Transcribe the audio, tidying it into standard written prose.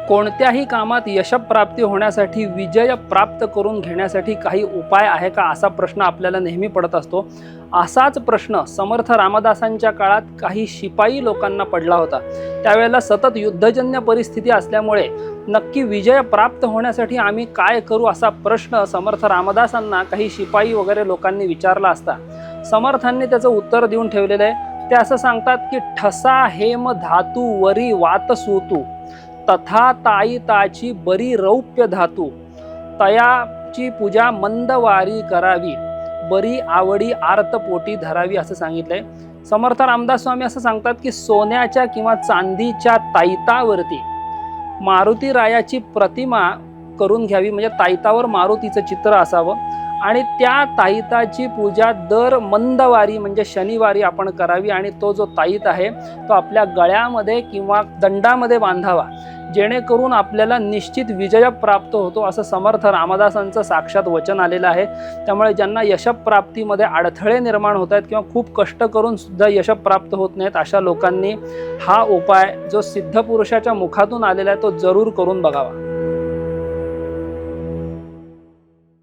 कोणत्याही कामात यशप्राप्ती होण्यासाठी, विजय प्राप्त करून घेण्यासाठी काही उपाय आहे का, असा प्रश्न आपल्याला नेहमी पडत असतो। असाच प्रश्न समर्थ रामदासांच्या काळात काही शिपाई लोकांना पडला होता। त्यावेळेला सतत युद्धजन्य परिस्थिती असल्यामुळे नक्की विजय प्राप्त होण्यासाठी आम्ही काय करू, असा प्रश्न समर्थ रामदासांना काही शिपाई वगैरे लोकांनी विचारला असता समर्थांनी त्याचं उत्तर देऊन ठेवलेलं आहे। ते असं सांगतात की ठसा हेम धातू वरी वात सूतू, तथा ताईताची बरी रौप्य धातू, तयाची पूजा मंदवारी करावी, बरी आवडी आर्त पोटी धरावी, असं सांगितलंय। समर्थ रामदास स्वामी असं सांगतात की सोन्याच्या किंवा चांदीच्या ताईतावरती मारुती रायाची प्रतिमा करून घ्यावी, म्हणजे ताईतावर मारुतीचं चित्र असावं आणि त्या ताईताची पूजा दर मंदवारी म्हणजे शनिवारी आपण करावी आणि तो जो ताईत आहे तो आपल्या गळ्यामध्ये किंवा दंडामध्ये बांधावा, जेणेकरून आपल्याला निश्चित विजय प्राप्त होतो, असं समर्थ रामदासांचं साक्षात वचन आलेलं आहे। त्यामुळे ज्यांना यशप्राप्तीमध्ये अडथळे निर्माण होत आहेत किंवा खूप कष्ट करून सुद्धा यशप्राप्त होत नाहीत, अशा लोकांनी हा उपाय जो सिद्ध पुरुषाच्या मुखातून आलेला आहे तो जरूर करून बघावा।